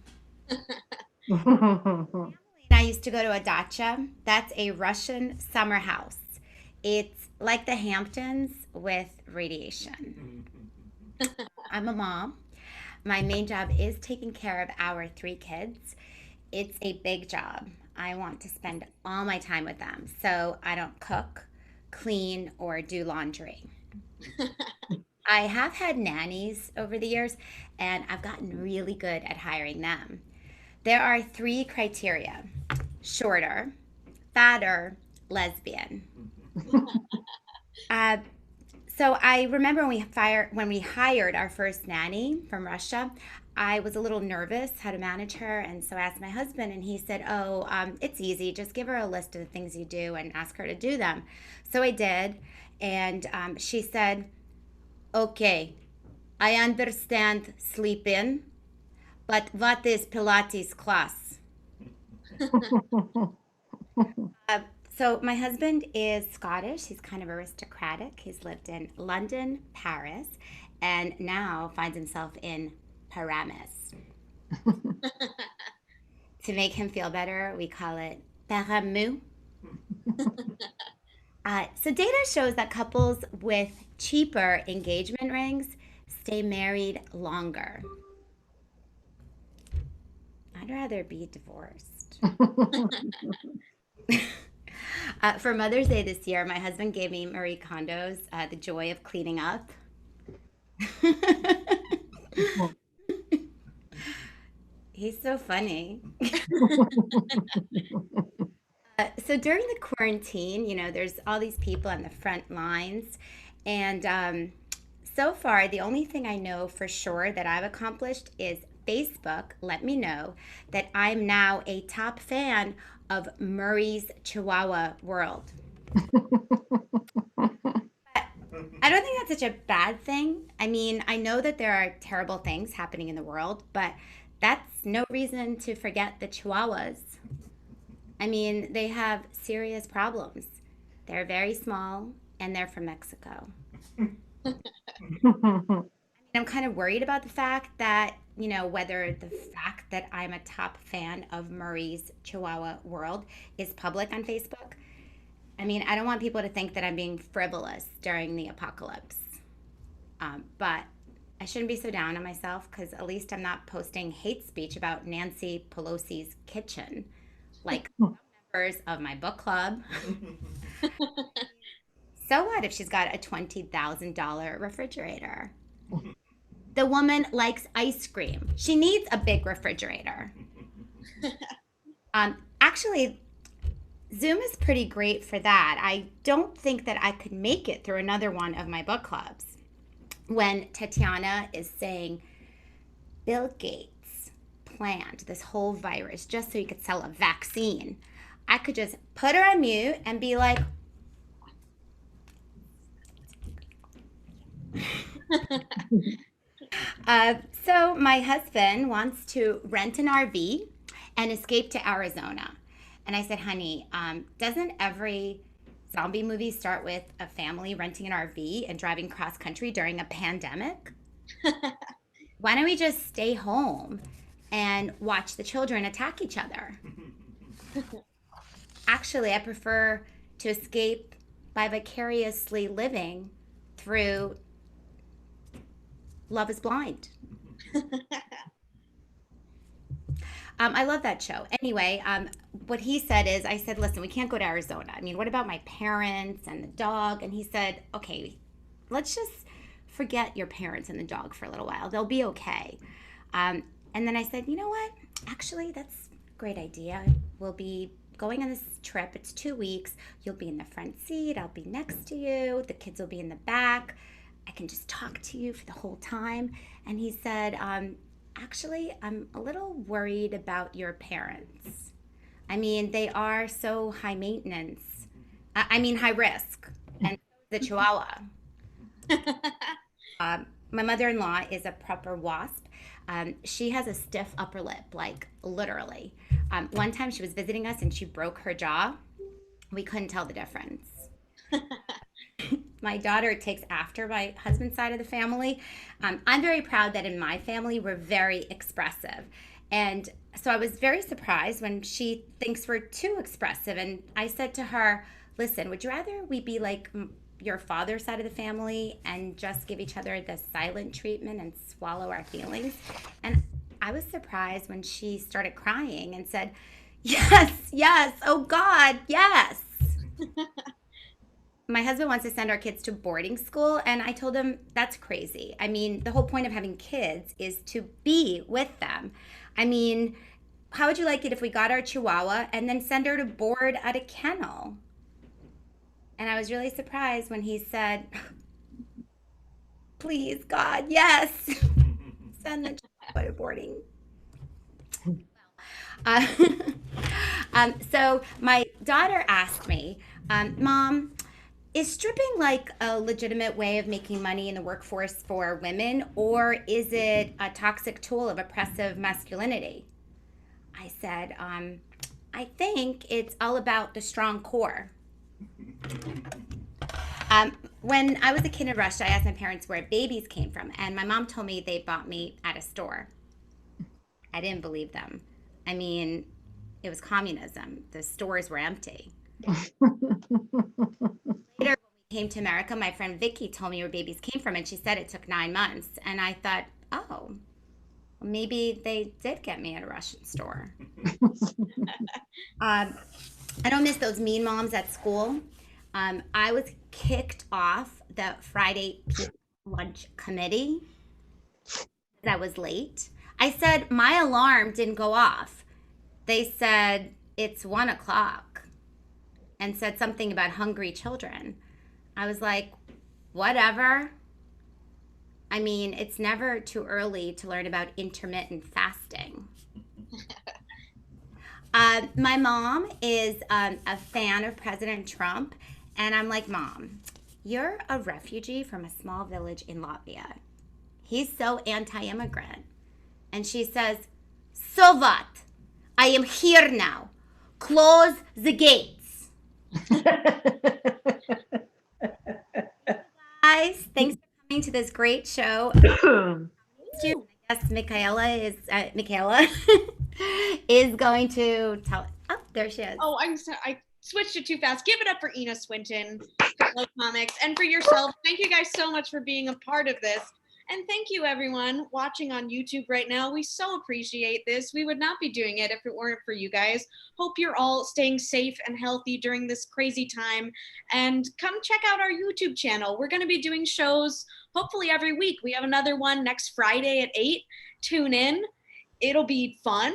I used to go to a dacha. That's a Russian summer house. It's like the Hamptons with radiation. I'm a mom. My main job is taking care of our 3 kids. It's a big job. I want to spend all my time with them, so I don't cook, clean, or do laundry. I have had nannies over the years, and I've gotten really good at hiring them. There are 3 criteria: shorter, fatter, lesbian. So I remember when we hired our first nanny from Russia, I was a little nervous how to manage her, and so I asked my husband, and he said, it's easy. Just give her a list of the things you do and ask her to do them. So I did, and she said, okay, I understand sleep in, but what is Pilates class? So my husband is Scottish. He's kind of aristocratic. He's lived in London, Paris, and now finds himself in Paramus. To make him feel better, we call it Paramu. So data shows that couples with cheaper engagement rings stay married longer. I'd rather be divorced. For Mother's Day this year, my husband gave me Marie Kondo's The Joy of Cleaning Up. He's so funny. So during the quarantine, there's all these people on the front lines. And so far, the only thing I know for sure that I've accomplished is Facebook let me know that I'm now a top fan of Murray's Chihuahua World. I don't think that's such a bad thing. I mean, I know that there are terrible things happening in the world, but that's no reason to forget the Chihuahuas. I mean, they have serious problems. They're very small and they're from Mexico. I'm kind of worried about the fact that, you know, whether the fact that I'm a top fan of Murray's Chihuahua World is public on Facebook. I mean, I don't want people to think that I'm being frivolous during the apocalypse. But I shouldn't be so down on myself, because at least I'm not posting hate speech about Nancy Pelosi's kitchen like members of my book club. So what if she's got a $20,000 refrigerator? The woman likes ice cream. She needs a big refrigerator. Actually, Zoom is pretty great for that. I don't think that I could make it through another one of my book clubs when Tatiana is saying Bill Gates planned this whole virus just so he could sell a vaccine. I could just put her on mute and be like, so my husband wants to rent an RV and escape to Arizona. And I said, honey, doesn't every zombie movie start with a family renting an RV and driving cross country during a pandemic? Why don't we just stay home and watch the children attack each other? Actually, I prefer to escape by vicariously living through Love is Blind. I love that show. Anyway, what he said is, I said, listen, we can't go to Arizona. I mean, what about my parents and the dog? And he said, okay, let's just forget your parents and the dog for a little while. They'll be okay. And then I said, you know what? Actually, that's a great idea. We'll be going on this trip. It's 2 weeks. You'll be in the front seat. I'll be next to you. The kids will be in the back. I can just talk to you for the whole time. And he said, actually, I'm a little worried about your parents. I mean, they are so high maintenance. High risk. And the Chihuahua. My mother-in-law is a proper wasp. She has a stiff upper lip, like literally. One time she was visiting us and she broke her jaw. We couldn't tell the difference. My daughter takes after my husband's side of the family. I'm very proud that in my family, we're very expressive. And so I was very surprised when she thinks we're too expressive. And I said to her, listen, would you rather we be like your father's side of the family and just give each other the silent treatment and swallow our feelings? And I was surprised when she started crying and said, yes, oh God, yes. My husband wants to send our kids to boarding school, and I told him that's crazy. I mean, the whole point of having kids is to be with them. I mean, how would you like it if we got our Chihuahua and then send her to board at a kennel? And I was really surprised when he said, please, God, yes, send the Chihuahua to boarding. So my daughter asked me, Mom, is stripping like a legitimate way of making money in the workforce for women, or is it a toxic tool of oppressive masculinity? I said, I think it's all about the strong core. When I was a kid in Russia, I asked my parents where babies came from, and my mom told me they bought me at a store. I didn't believe them. I mean, it was communism. The stores were empty. Later, when we came to America, my friend Vicky told me where babies came from, and she said it took 9 months. And I thought, oh, well, maybe they did get me at a Russian store. I don't miss those mean moms at school. I was kicked off the Friday lunch committee because I was late. I said my alarm didn't go off. They said it's 1 o'clock and said something about hungry children. I was like, whatever. I mean, it's never too early to learn about intermittent fasting. My mom is a fan of President Trump, and I'm like, Mom, you're a refugee from a small village in Latvia. He's so anti-immigrant. And she says, so what? I am here now. Close the gates. guys. Thanks for coming to this great show. I guess Michaela is going to tell. Oh, there she is. Oh, I switched it too fast. Give it up for Ina Swinton, for Comics, and for yourself. Thank you guys so much for being a part of this. And thank you, everyone watching on YouTube right now. We so appreciate this. We would not be doing it if it weren't for you guys. Hope you're all staying safe and healthy during this crazy time. And come check out our YouTube channel. We're going to be doing shows hopefully every week. We have another one next Friday at 8. Tune in. It'll be fun.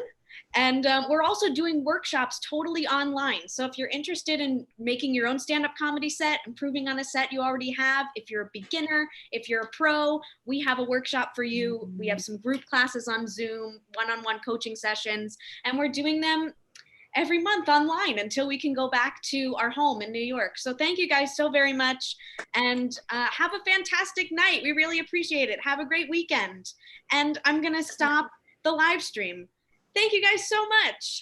And we're also doing workshops totally online. So if you're interested in making your own stand-up comedy set, improving on a set you already have, if you're a beginner, if you're a pro, we have a workshop for you. We have some group classes on Zoom, one-on-one coaching sessions, and we're doing them every month online until we can go back to our home in New York. So thank you guys so very much, and have a fantastic night. We really appreciate it. Have a great weekend. And I'm gonna stop the live stream. Thank you guys so much.